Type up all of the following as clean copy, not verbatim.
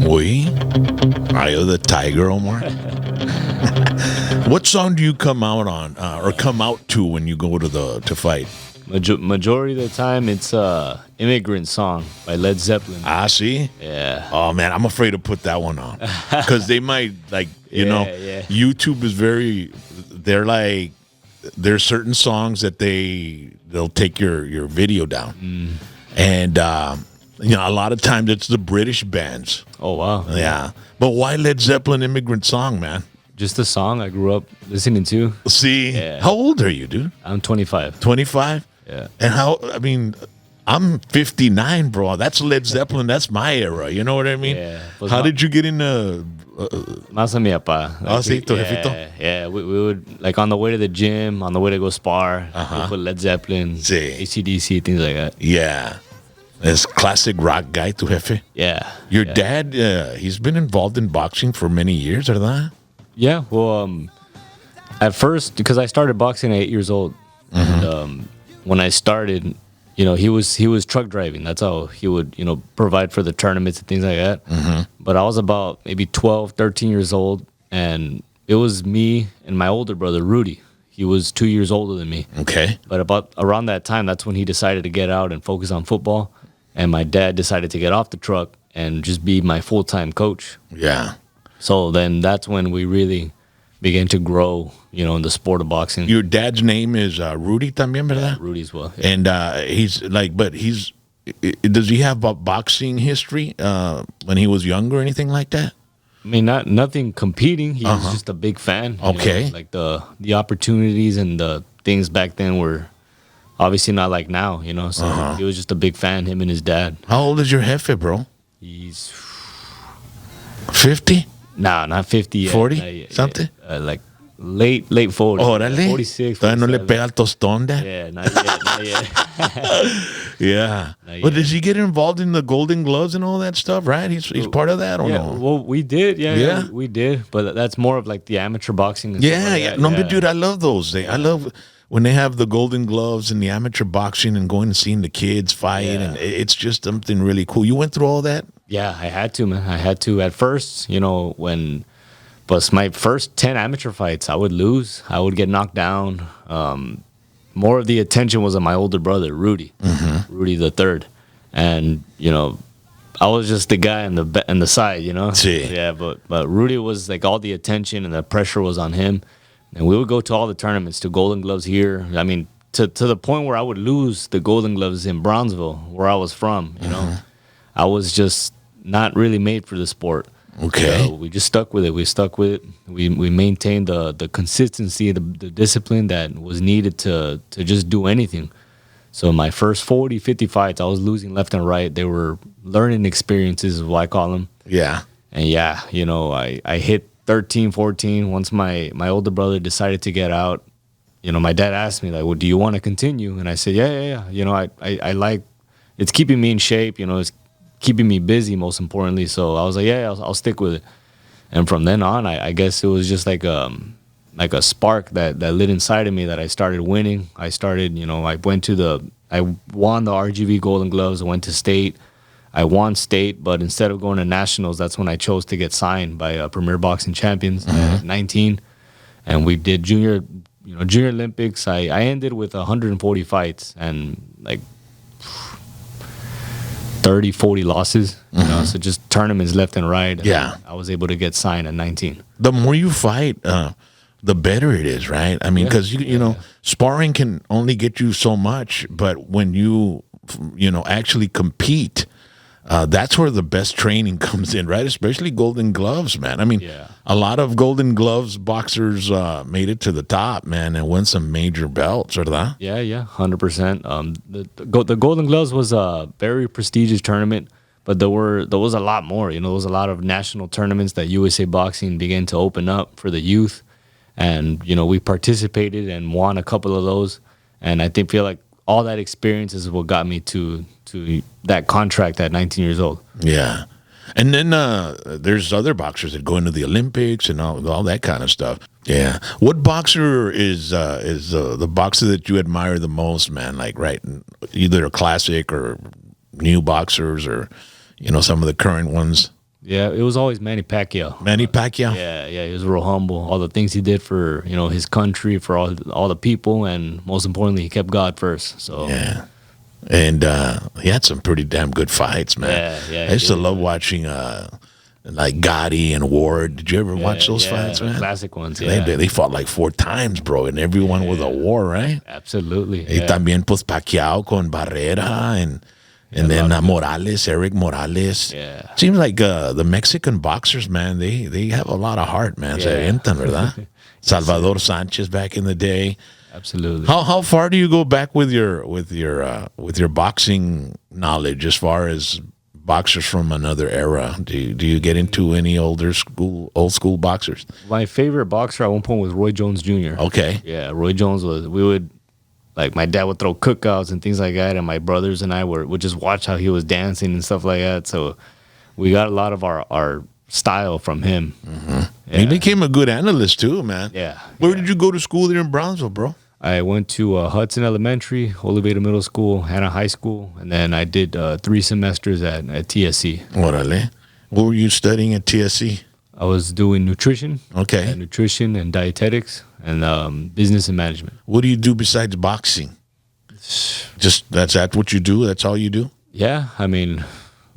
We, Eye of the Tiger, Omar. What song do you come out on or come out to when you go to fight? Majority of the time, it's "Immigrant Song" by Led Zeppelin. Ah, see? Yeah. Oh man, I'm afraid to put that one on because they might YouTube is there's certain songs that they'll take your video down, and a lot of times it's the British bands. Oh wow. Yeah, but why Led Zeppelin "Immigrant Song," man? Just a song I grew up listening to. See, how old are you, dude? I'm 25. 25. Yeah. And I'm 59, bro. That's Led Zeppelin. That's my era. You know what I mean? Yeah. How did you get into... Más a mi papá. Jefito? Yeah, we would, like, on the way to the gym, on the way to go spar, we put Led Zeppelin, Sí. AC/DC, things like that. Yeah. This classic rock guy, tu jefe. Yeah. Your dad, he's been involved in boxing for many years, ¿verdad? Yeah, well, at first, because I started boxing at 8 years old, and when I started, he was truck driving. That's how he would, provide for the tournaments and things like that. But I was about maybe 12, 13 years old, and it was me and my older brother, Rudy. He was 2 years older than me. Okay. But about around that time, that's when he decided to get out and focus on football, and my dad decided to get off the truck and just be my full-time coach. Yeah. So then that's when we really began to grow, in the sport of boxing. Your dad's name is Rudy también, ¿verdad? Yeah, Rudy as well. Yeah. And does he have a boxing history when he was younger or anything like that? I mean, nothing competing. He was just a big fan. Okay. Like the opportunities and the things back then were obviously not like now, So he was just a big fan, him and his dad. How old is your jefe, bro? He's 50? No, not 50 yet. 40? Something? Like late 40s. Órale. 46. Todavía no le pega al tostón, Dad? Yeah, not yet. Yeah. But does he get involved in the Golden Gloves and all that stuff, right? He's part of that or no? Well, we did. Yeah, we did. But that's more of like the amateur boxing. And stuff like that. No, but dude, I love those. I love when they have the Golden Gloves and the amateur boxing and going and seeing the kids fight. Yeah. And it's just something really cool. You went through all that? Yeah, I had to, man. I had to. At first, but my first 10 amateur fights, I would lose. I would get knocked down. More of the attention was on my older brother, Rudy, Rudy the third, and I was just the guy on the side, Sí. Yeah, but Rudy was like all the attention and the pressure was on him, and we would go to all the tournaments, to Golden Gloves here. I mean, to the point where I would lose the Golden Gloves in Brownsville, where I was from. I was just not really made for the sport. Okay. We just stuck with it. We maintained the consistency, the discipline that was needed to just do anything. So my first 40, 50 fights, I was losing left and right. They were learning experiences, is what I call them. Yeah. And I hit 13, 14. Once my older brother decided to get out, my dad asked me, like, well, do you want to continue? And I said, yeah. I like, it's keeping me in shape, it's keeping me busy, most importantly. So I was like, I'll stick with it. And from then on, I guess it was just like a spark that lit inside of me, that I started winning. I started, I won the RGV Golden Gloves. I went to state. I won state, but instead of going to nationals, that's when I chose to get signed by Premier Boxing Champions at 19. And we did junior Olympics. I ended with 140 fights and like 30, 40 losses, so just tournaments left and right. Yeah. I was able to get signed at 19. The more you fight, the better it is, right? I mean, because, sparring can only get you so much, but when you actually compete, that's where the best training comes in, right? Especially Golden Gloves, man. I mean, a lot of Golden Gloves boxers made it to the top, man, and won some major belts, ¿verdad? Yeah, 100%. The Golden Gloves was a very prestigious tournament, but there was a lot more. There was a lot of national tournaments that USA Boxing began to open up for the youth, and we participated and won a couple of those. And I feel like all that experience is what got me to that contract at 19 years old. Yeah. And then there's other boxers that go into the Olympics and all that kind of stuff. Yeah. What boxer is the boxer that you admire the most, man? Like, right, either a classic or new boxers or, some of the current ones? Yeah, it was always Manny Pacquiao. Manny Pacquiao? Yeah, he was real humble. All the things he did for, his country, for all the people, and most importantly, he kept God first. So Yeah. And he had some pretty damn good fights, man. Yeah, I used to love watching like Gotti and Ward. Did you ever watch those fights, man? Classic ones, yeah. They fought like 4 times, bro, and everyone was a war, right? Absolutely. Y también pues Pacquiao con Barrera and then Morales, Eric Morales. Yeah. Seems like the Mexican boxers, man, they have a lot of heart, man. Se avientan, ¿verdad? Salvador Sanchez back in the day. Absolutely. How far do you go back with your boxing knowledge as far as boxers from another era? Do you get into any old school boxers? My favorite boxer at one point was Roy Jones Jr. Okay. Yeah, Roy Jones my dad would throw cookouts and things like that, and my brothers and I would just watch how he was dancing and stuff like that. So we got a lot of our style from him. Mm-hmm. Yeah. He became a good analyst too, man. Yeah. Where did you go to school there in Brownsville, bro? I went to Hudson Elementary, Oliveira Middle School, Hannah High School, and then I did 3 semesters at TSC. Orale. What were you studying at TSC? I was doing nutrition. Okay. Nutrition and dietetics and business and management. What do you do besides boxing? Just that's what you do? That's all you do? Yeah, I mean,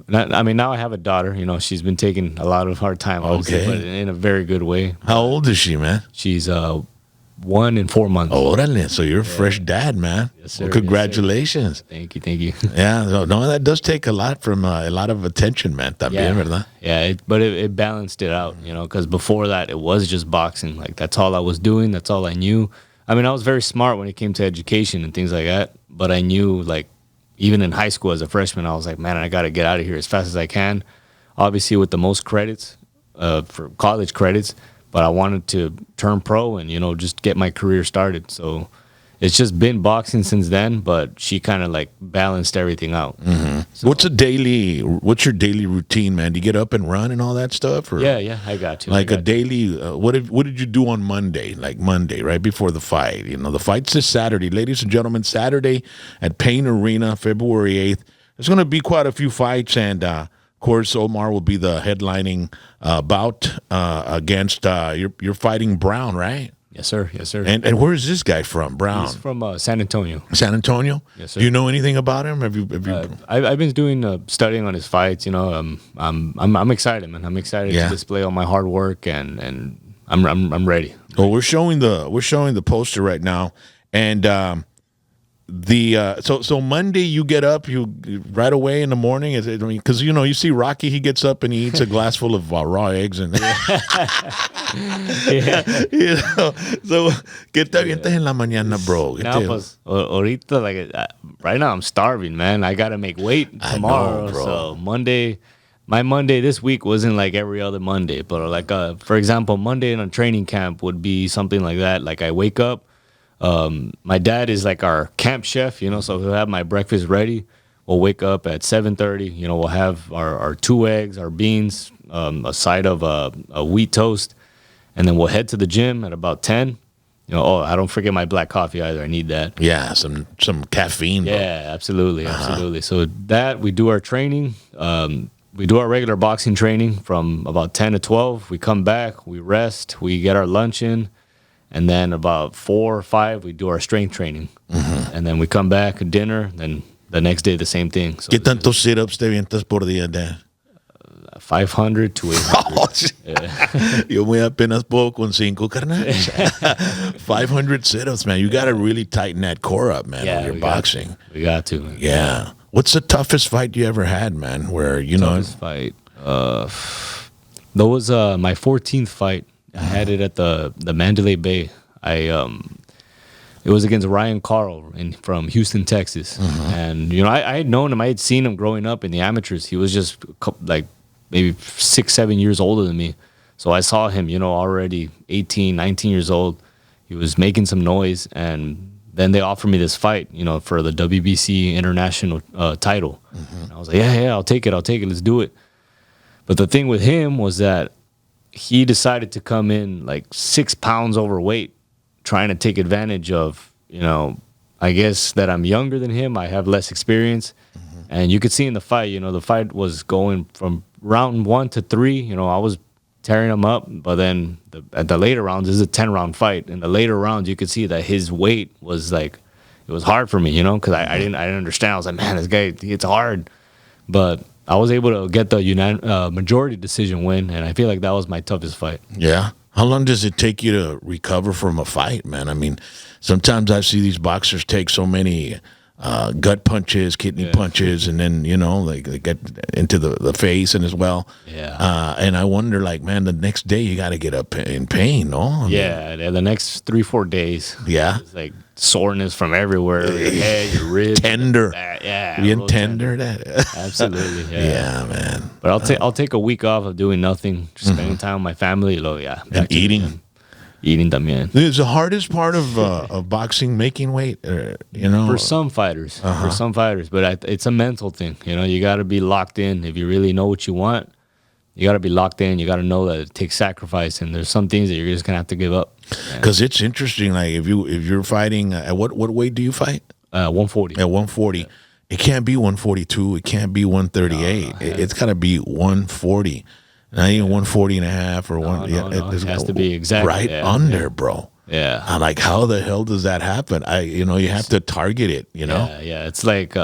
now I have a daughter. She's been taking a lot of hard time, obviously, but in a very good way. How old is she, man? She's 1 and 4 months. Orale. So you're a fresh dad, man. Yes, sir. Well, congratulations. Yes, sir. Thank you. Yeah, no, that does take a lot from a lot of attention, man. También, ¿verdad? Yeah, but it balanced it out, because before that it was just boxing. Like that's all I was doing. That's all I knew. I mean, I was very smart when it came to education and things like that. But I knew, like, even in high school as a freshman, I was like, man, I got to get out of here as fast as I can. Obviously, with the most credits for college credits. But I wanted to turn pro and, just get my career started. So it's just been boxing since then, but she kind of like balanced everything out. Mm-hmm. So, what's your daily routine, man? Do you get up and run and all that stuff? Or yeah, I got to. Like daily, what did you do on Monday? Like Monday, right before the fight. The fight's this Saturday. Ladies and gentlemen, Saturday at Payne Arena, February 8th. There's going to be quite a few fights, and of course, Omar will be the headlining bout against you're fighting Brown, right? Yes, sir. And where is this guy from, Brown? He's from San Antonio. San Antonio? Yes, sir. Do you know anything about him? Have you? I've been doing studying on his fights. I'm excited, man. I'm excited to display all my hard work, and I'm ready. Well, we're showing the poster right now, and so Monday you get up right away in the morning, because you see Rocky, he gets up and he eats a glass full of raw eggs and so ¿qué te avientas en la mañana, bro? Ahorita, like right now I'm starving, man. I gotta make weight tomorrow. I know, bro. So my Monday this week wasn't like every other Monday, but like for example, Monday in a training camp would be something like that. Like I wake up. My dad is like our camp chef, so he'll have my breakfast ready. We'll wake up at 7:30. We'll have our 2 eggs, our beans, a side of a wheat toast, and then we'll head to the gym at about 10. I don't forget my black coffee either. I need that. Yeah, some caffeine. Yeah, absolutely. So that we do our training. We do our regular boxing training from about 10 to 12. We come back, we rest, we get our lunch in. And then about 4 or 5, we do our strength training. Mm-hmm. And then we come back, dinner, then the next day, the same thing. So ¿Qué tantos sit-ups te avientas por día, Dad? 500 to 800. Yo muy apenas puedo con 5, carnal. 500 sit-ups, man. You got to really tighten that core up, man, when you're boxing. We got to. Man. Yeah. What's the toughest fight you ever had, man? Where, toughest fight? That was my 14th fight. I had it at the Mandalay Bay. It was against Ryan Carl from Houston, Texas. Mm-hmm. And I had known him. I had seen him growing up in the amateurs. He was just like maybe 6-7 years older than me. So I saw him, already 18, 19 years old. He was making some noise, and then they offered me this fight, for the WBC international title. Mm-hmm. And I was like, yeah, I'll take it. Let's do it. But the thing with him was that he decided to come in like 6 pounds overweight, trying to take advantage of, I guess that I'm younger than him. I have less experience. Mm-hmm. And you could see in the fight, the fight was going from round 1 to 3. I was tearing him up, but then at the later rounds, this is a 10-round fight. In the later rounds, you could see that his weight was like, it was hard for me, because I didn't understand. I was like, man, this guy, it's hard. But I was able to get the majority decision win, and I feel like that was my toughest fight. Yeah. How long does it take you to recover from a fight, man? I mean, sometimes I see these boxers take so many gut punches, kidney punches, and then, like they get into the face and as well. Yeah. And I wonder, like, man, the next day you got to get up in pain, no? I mean, the next 3-4 days. Yeah. It's like soreness from everywhere. Your head, your ribs. Tender. Yeah. Being tender. Absolutely. Yeah. Yeah, man. But I'll take a week off of doing nothing, just spending time with my family. And eating. Eating también. Is the hardest part of boxing making weight, For some fighters, but it's a mental thing. You got to be locked in. If you really know what you want, you got to be locked in. You got to know that it takes sacrifice, and there's some things that you're just gonna have to give up. Because it's interesting. Like if you're fighting, at what weight do you fight? 140. At 140, yeah. It can't be 142. It can't be 138. It's got to be 140. Not even 140 and a half or one. No, it has to be exactly right under, bro. Yeah. I'm like, how the hell does that happen? You have to target it. Yeah. It's like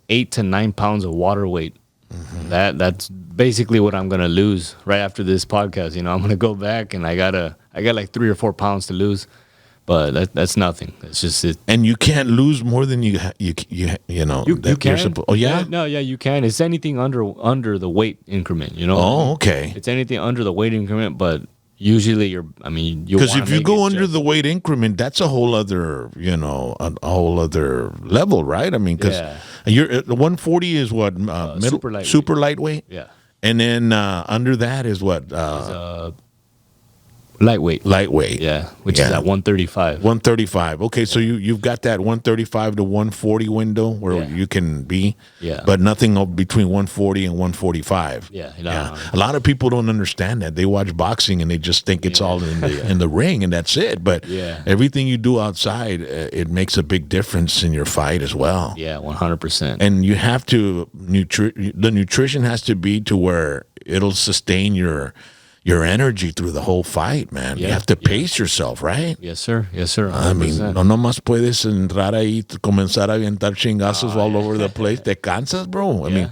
8 to 9 pounds of water weight. Mm-hmm. That's basically what I'm gonna lose right after this podcast. I'm gonna go back and I got like 3 or 4 pounds to lose. But that's nothing. It's just it. And you can't lose more than you can. You can. It's anything under the weight increment. Oh, okay. It's anything under the weight increment, but usually because if you go under the weight increment, that's a whole other a whole other level, right? I mean, because you're 140 is what super lightweight. Yeah. And then under that is what. Lightweight. Yeah. Which is at 135. 135. Okay, so you've got that 135 to 140 window where you can be. Yeah. But nothing between 140 and 145. Yeah. A lot of people don't understand that. They watch boxing and they just think it's all in the ring and that's it. But everything you do outside, it makes a big difference in your fight as well. Yeah, 100%. And you have to, the nutrition has to be to where it'll sustain your energy through the whole fight, man. You have to pace yourself, right? Yes, sir. 100%. I mean, no nomás puedes entrar ahí, comenzar a aventar chingazos all over the place. Te cansas, bro. I mean,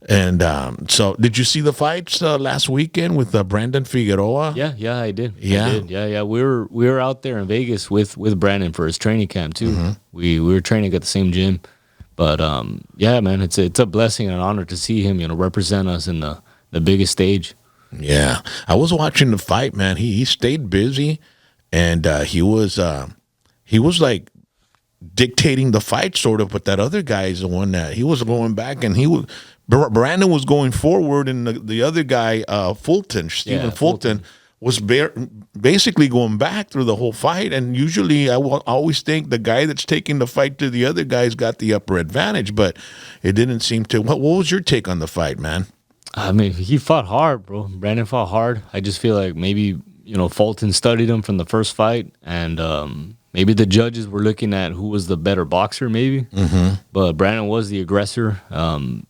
and so did you see the fights last weekend with Brandon Figueroa? Yeah, I did. Yeah. We were out there in Vegas with Brandon for his training camp too. Mm-hmm. We were training at the same gym, but man, it's a blessing and an honor to see him, represent us in the biggest stage. Yeah, I was watching the fight, man. He stayed busy, and he was like dictating the fight sort of. But that other guy is the one that he was going back, and Brandon was going forward, and the other guy, Stephen Fulton, was basically going back through the whole fight. And usually, I always think the guy that's taking the fight to the other guy's got the upper advantage, but it didn't seem to. What was your take on the fight, man? I mean, he fought hard, bro. Brandon fought hard. I just feel like maybe, Fulton studied him from the first fight, and maybe the judges were looking at who was the better boxer, maybe. Mm-hmm. But Brandon was the aggressor. And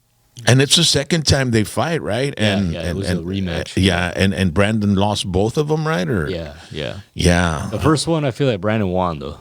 it's the second time they fight, right? It was a rematch. And Brandon lost both of them, right? Or Yeah. The first one, I feel like Brandon won, though.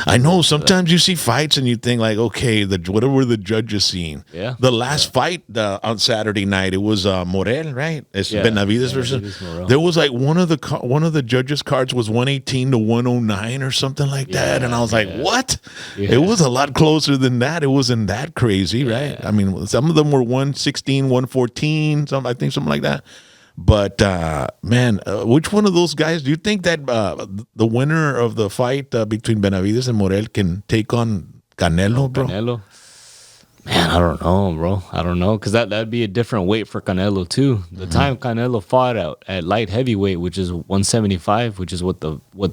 I know. Sometimes you see fights and you think like, okay, what were the judges seeing? Yeah. The last fight on Saturday night, it was Morel, right? It's Benavides versus. There was like one of the judges' cards was 118 to 109 or something like that, and I was like, what? Yeah. It was a lot closer than that. It wasn't that crazy, right? I mean, some of them were 116, 114, something like that. But, man, which one of those guys, do you think that the winner of the fight between Benavides and Morel can take on Canelo, bro? Canelo? Man, I don't know, bro. I don't know, because that'd be a different weight for Canelo, too. The time Canelo fought out at light heavyweight, which is 175, which is what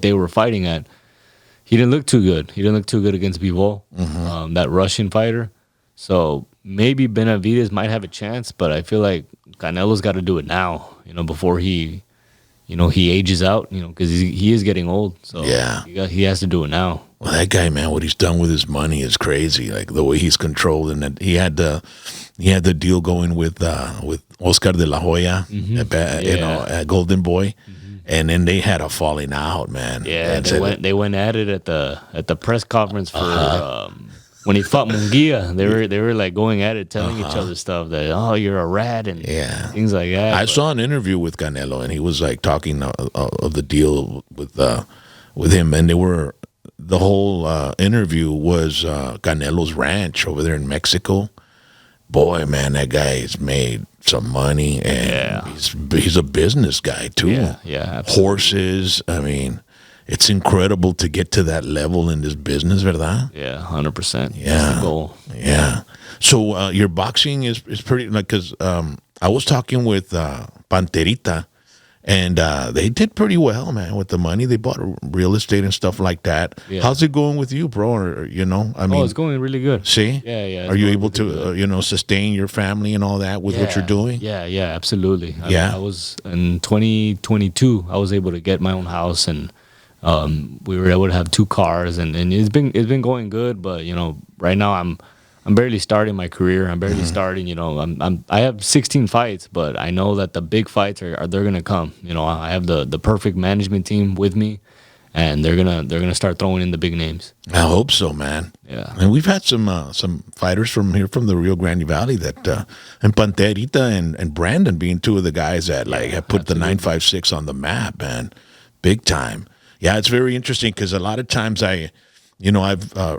they were fighting at, he didn't look too good. He didn't look too good against Bivol, that Russian fighter. So maybe Benavides might have a chance, but I feel like Canelo's got to do it now, before he ages out, because he is getting old. So he has to do it now. Well, that guy, man, what he's done with his money is crazy. Like the way he's controlled, and that he had the deal going with Oscar de la Hoya, at Golden Boy, and then they had a falling out, man. Yeah, and they went at it at the press conference for when he fought Munguia. They were like going at it, telling each other stuff that you're a rat and things like that. I saw an interview with Canelo, and he was like talking of the deal with him, and they were. The whole interview was Canelo's ranch over there in Mexico. Boy, man, that guy has made some money, and he's a business guy too. Yeah, absolutely. Horses. I mean, it's incredible to get to that level in this business, ¿verdad? Yeah, 100%. Yeah, that's the goal. Yeah. So your boxing is pretty like because I was talking with Panterita. And they did pretty well, man, with the money. They bought real estate and stuff like that. Yeah. How's it going with you, bro? Or, I mean, it's going really good. See? Yeah. Are you able to, sustain your family and all that with what you're doing? Yeah, absolutely. I was in 2022. I was able to get my own house, and we were able to have 2 cars, and it's been going good. But right now I'm barely starting my career. I'm barely starting. I have 16 fights, but I know that the big fights they're gonna come. I have the perfect management team with me, and they're gonna start throwing in the big names. I hope so, man. Yeah, and we've had some fighters from here from the Rio Grande Valley that and Panterita and Brandon being 2 of the guys that have put the 956 on the map, man, big time. Yeah, it's very interesting because a lot of times I've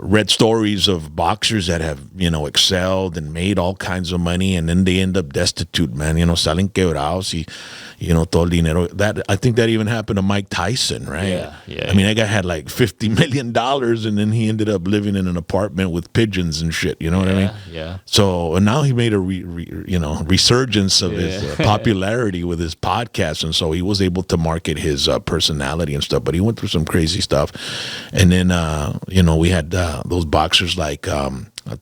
read stories of boxers that have, excelled and made all kinds of money, and then they end up destitute, man. Salen quebrados y, todo el dinero. I think that even happened to Mike Tyson, right? Yeah. I mean, that guy had like $50 million, and then he ended up living in an apartment with pigeons and shit. You know what I mean? Yeah. So and now he made a resurgence of his popularity with his podcast, and so he was able to market his personality and stuff. But he went through some crazy stuff, and then we had those boxers like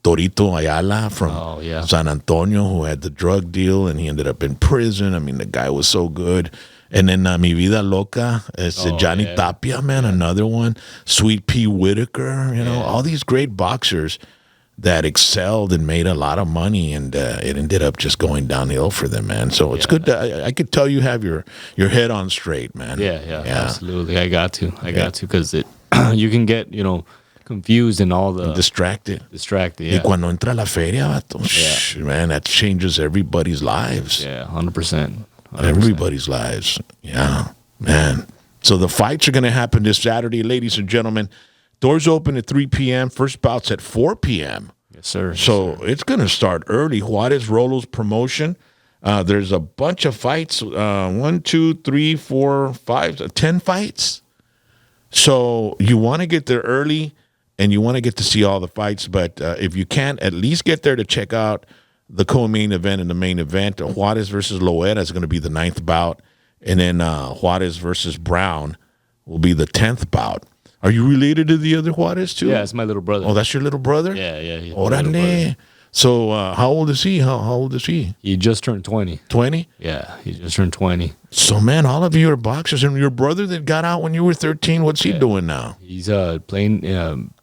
Torito Ayala from San Antonio who had the drug deal, and he ended up in prison. I mean, the guy was so good. And then Mi Vida Loca, Johnny Tapia, man, another one. Sweet Pea Whitaker, all these great boxers that excelled and made a lot of money, and it ended up just going downhill for them, man. So it's good that I could tell you have your head on straight, man. Yeah, absolutely. I got to because you can get confused and all the distracted. Yeah. Y cuando entra la feria, vato, man, that changes everybody's lives. Yeah, 100%. Everybody's lives. Yeah, man. So the fights are going to happen this Saturday, ladies and gentlemen. Doors open at 3 p.m. First bout's at 4 p.m. Yes, sir. So it's going to start early. Juarez Rolo's promotion. There's a bunch of fights. 1, 2, 3, 4, 5, 10 fights. So you want to get there early, and you want to get to see all the fights. But if you can't, at least get there to check out the co-main event and the main event. Juarez versus Loera is going to be the 9th bout. And then Juarez versus Brown will be the 10th bout. Are you related to the other Juarez too? Yeah, it's my little brother. Oh, that's your little brother? Yeah. Orale. So how old is he? How old is he? He just turned 20. 20? Yeah, he just turned 20. So, man, all of you are boxers. And your brother that got out when you were 13, what's he doing now? He's playing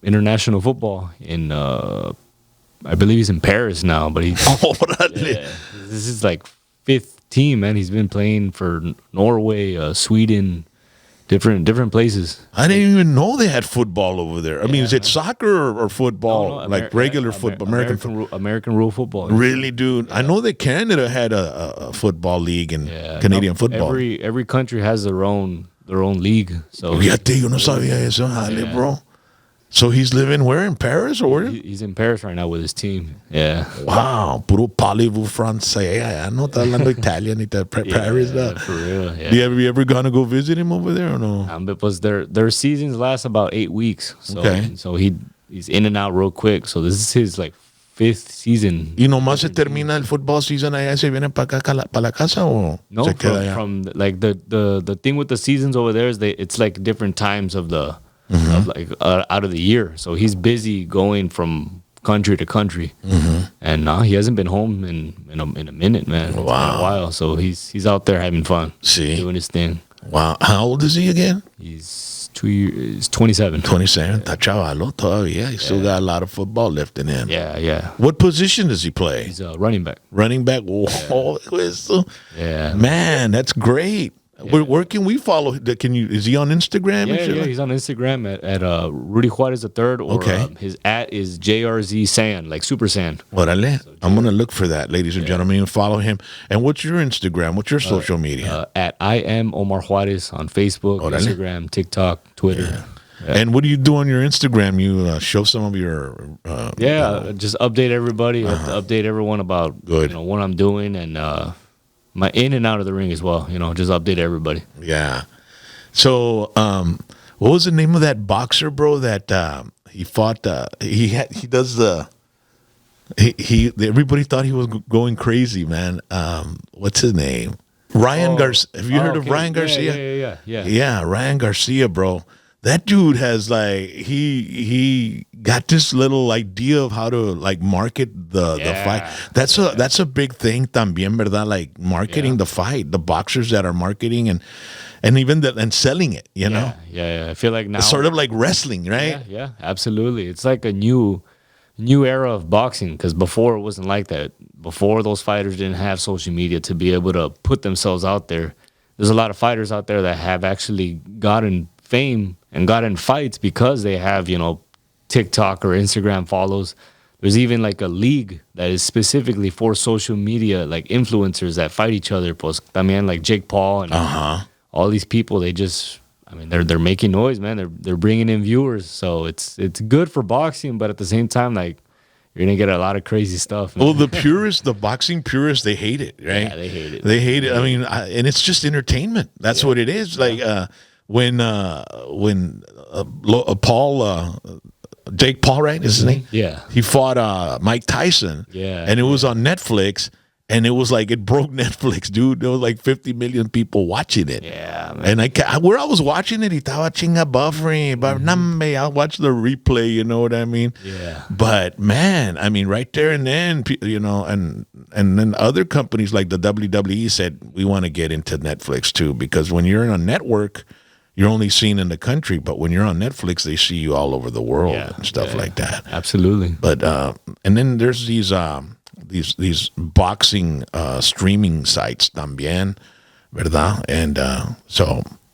international football in, I believe he's in Paris now. But he's this is like 5th team, man. He's been playing for Norway, Sweden, different places. I didn't even know they had football over there. I mean, is it soccer or football? No, like regular football? American rule football. Really, dude? Yeah. I know that Canada had a football league and Canadian football. Every country has their own league. So Fíjate, yo no sabía eso, bro. So he's living where? In Paris or where? He's in Paris right now with his team. Yeah. Wow. Puro parlez-vous français. I no está hablando Italian y Paris. For real, yeah. Have you ever gone to go visit him over there or no? Because their seasons last about 8 weeks. So he's in and out real quick. So this is his 5th season. ¿Y nomás se termina el football season allá y se vienen para acá, para la casa o no, se queda allá? From the thing with the seasons over there is it's like different times of the out of the year. So he's busy going from country to country, and he hasn't been home in a minute, man. Wow. It's been a while. So he's out there having fun, doing his thing. Wow. How old is he again? He's 27. 27. Está chavalo todavía. He still got a lot of football left in him. Yeah. What position does he play? He's a running back. Running back. Whoa. Yeah. Man, that's great. Where can we follow? Is he on Instagram? Yeah, he's on Instagram at Rudy Juarez III, or his @ is JRZ Sand, like Super Sand. Orale. I'm going to look for that, ladies and gentlemen, and follow him. And what's your Instagram? What's your social media? At I am Omar Juarez on Facebook, Instagram, TikTok, Twitter. Yeah. And what do you do on your Instagram? You show some of your... just update everybody, update everyone about what I'm doing, and my in and out of the ring as well. Just update everybody. Yeah. So, what was the name of that boxer, bro? That he fought. Everybody thought he was going crazy, man. What's his name? Ryan Garcia. Have you heard of Ryan Garcia? Yeah. Yeah, Ryan Garcia, bro. That dude has he got this little idea of how to market the fight. That's a big thing también, verdad? Like marketing the fight, the boxers that are marketing and even and selling it, you know? Yeah. I feel like now it's sort of like wrestling, right? Yeah, absolutely. It's like a new era of boxing, because before it wasn't like that. Before, those fighters didn't have social media to be able to put themselves out there. There's a lot of fighters out there that have actually gotten fame and got in fights because they have, TikTok or Instagram follows. There's even like a league that is specifically for social media, like influencers that fight each other. Pues también like Jake Paul and all these people. They're making noise, man. They're bringing in viewers. So it's good for boxing, but at the same time, like, you're gonna get a lot of crazy stuff, man. Well, the boxing purists, they hate it, right? Yeah, they hate it. They hate it. I mean, and it's just entertainment. That's what it is. Like when Jake Paul, right, is his name? Yeah. He fought Mike Tyson. Yeah. And it was on Netflix, and it was like, it broke Netflix, dude. There was like 50 million people watching it. Yeah, man. And where I was watching it, estaba chinga buffering, but I'll watch the replay, you know what I mean? Yeah. But man, I mean, right there and then, and then other companies like the WWE said, we want to get into Netflix too, because when you're in a network, you're only seen in the country, but when you're on Netflix, they see you all over the world and stuff like that. Absolutely. But and then there's these boxing streaming sites también, ¿verdad? And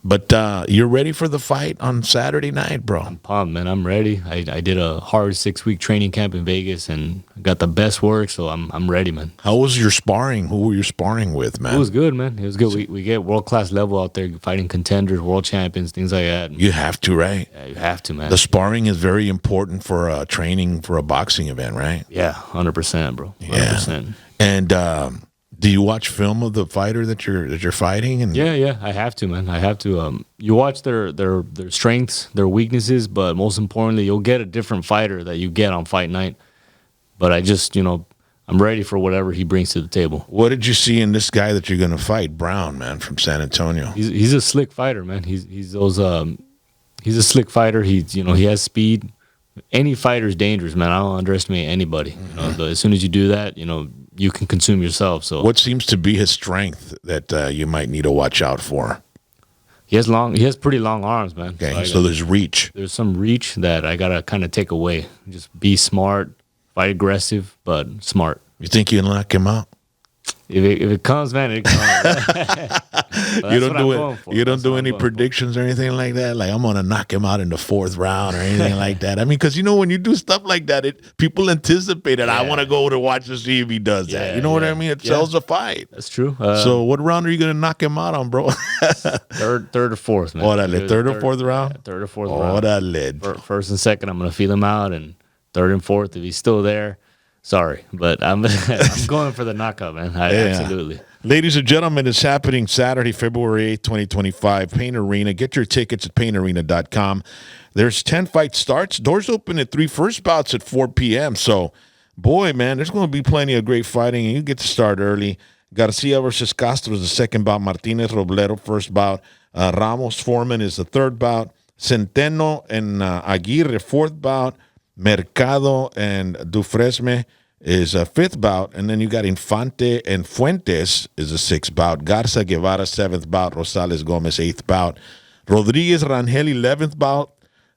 but you're ready for the fight on Saturday night, bro. I'm pumped, man. I'm ready. I did a hard 6-week training camp in Vegas and got the best work, so I'm ready, man. How was your sparring? Who were you sparring with, man? It was good, man. It was good. We get world-class level out there, fighting contenders, world champions, things like that. You have to, right? Yeah, you have to, man. The sparring is very important for training for a boxing event, right? Yeah, 100%, bro. 100%. Yeah. And do you watch film of the fighter that you're fighting? And yeah, I have to, man. I have to. You watch their strengths, their weaknesses, but most importantly, you'll get a different fighter that you get on fight night. But I just, I'm ready for whatever he brings to the table. What did you see in this guy that you're going to fight, Brown, man, from San Antonio? He's a slick fighter, man. He's a slick fighter. He has speed. Any fighter's dangerous, man. I don't underestimate anybody. But as soon as you do that, you can consume yourself. So what seems to be his strength that you might need to watch out for? He has pretty long arms, man. Okay, so there's reach. There's some reach that I gotta kind of take away. Just be smart, fight aggressive, but smart. You think you'll knock him out? If it comes, man, it comes. You don't do any predictions or anything like that. Like, I'm gonna knock him out in the 4th round or anything like that. I mean, because when you do stuff like that, people anticipate it. I want to go to watch to see if he does that. You know what I mean? It sells a fight. That's true. So, what round are you gonna knock him out on, bro? third or fourth, man. Orale, third or fourth round. Yeah, third or fourth round. Orale. First and second, I'm gonna feel him out, and third and fourth, if he's still there. Sorry, but I'm going for the knockout, man. Absolutely. Ladies and gentlemen, it's happening Saturday, February 8th, 2025, Pain Arena. Get your tickets at painarena.com. There's 10 fight starts. Doors open at 3, first bouts at 4 p.m. So, boy, man, there's going to be plenty of great fighting, and you get to start early. Garcia versus Castro is the second bout. Martinez Robledo, first bout. Ramos Foreman is the third bout. Centeno and Aguirre, fourth bout. Mercado and Dufresne is a fifth bout, and then you got Infante and Fuentes is a sixth bout. Garza Guevara, seventh bout. Rosales Gomez, eighth bout. Rodriguez Rangel, 11th bout.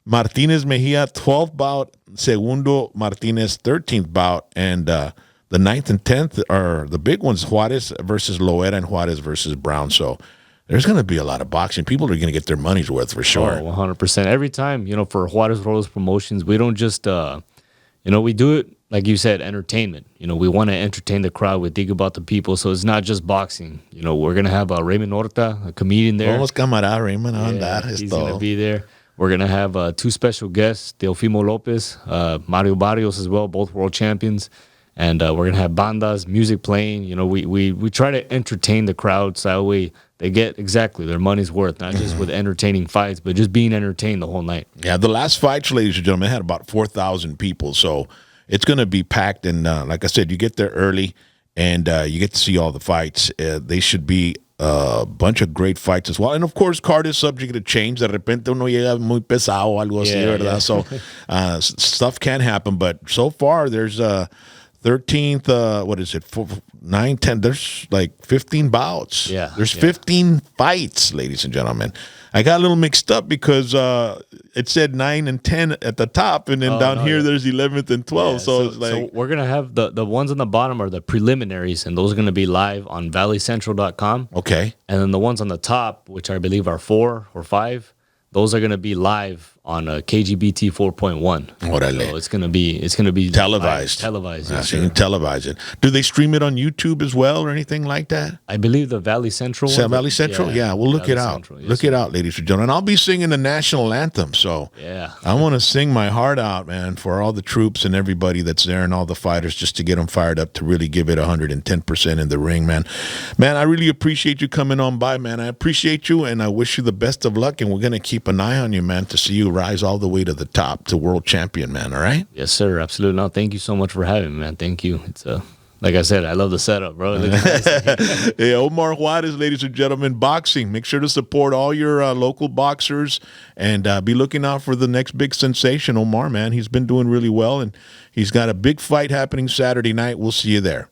Martinez Mejia, 12th bout. Segundo Martinez, 13th bout. And the 9th and 10th are the big ones, Juarez versus Loera and Juarez versus Brown. So there's going to be a lot of boxing. People are going to get their money's worth for sure. Oh, 100%. Every time, for Juarez Rolos Promotions, we don't just, we do it, like you said, entertainment. We want to entertain the crowd. We think about the people. So it's not just boxing. We're going to have Raymond Horta, a comedian there. Vamos camarada Raymond on that. He's going to be there. We're going to have two special guests, Teofimo Lopez, Mario Barrios as well, both world champions. And we're going to have bandas, music playing. We try to entertain the crowd so that way they get exactly their money's worth, not just with entertaining fights, but just being entertained the whole night. Yeah, the last fights, ladies and gentlemen, had about 4,000 people. So it's going to be packed. And like I said, you get there early and you get to see all the fights. They should be a bunch of great fights as well. And, of course, card is subject to change. De repente uno llega muy pesado o algo así, ¿verdad? So stuff can happen. But so far, there's 13th, what is it, 9, 10, there's like 15 bouts. Yeah. There's 15 fights, ladies and gentlemen. I got a little mixed up because it said 9 and 10 at the top, and then down here there's 11th and 12th. So it's like, so we're going to have the ones on the bottom are the preliminaries, and those are going to be live on valleycentral.com. Okay. And then the ones on the top, which I believe are 4 or 5, those are going to be live on KGBT 4.1. Orale. So it's going to be televised. Televised. Yeah, Yes, so you can televise it. Do they stream it on YouTube as well or anything like that? I believe the Valley Central one. Valley Central? Yeah, we'll look Valley it out. Central, yes, Look it out, ladies and gentlemen. I'll be singing the national anthem, so yeah. I want to sing my heart out, man, for all the troops and everybody that's there and all the fighters, just to get them fired up to really give it 110% in the ring, man. Man, I really appreciate you coming on by, man. I appreciate you, and I wish you the best of luck, and we're going to keep an eye on you, man, to see you rise all the way to the top, to world champion, man, all right? Yes, sir. Absolutely. No, thank you so much for having me, man. Thank you. It's like I said, I love the setup, bro. Yeah, Omar Juarez, ladies and gentlemen, boxing. Make sure to support all your local boxers and be looking out for the next big sensation, Omar, man. He's been doing really well, and he's got a big fight happening Saturday night. We'll see you there.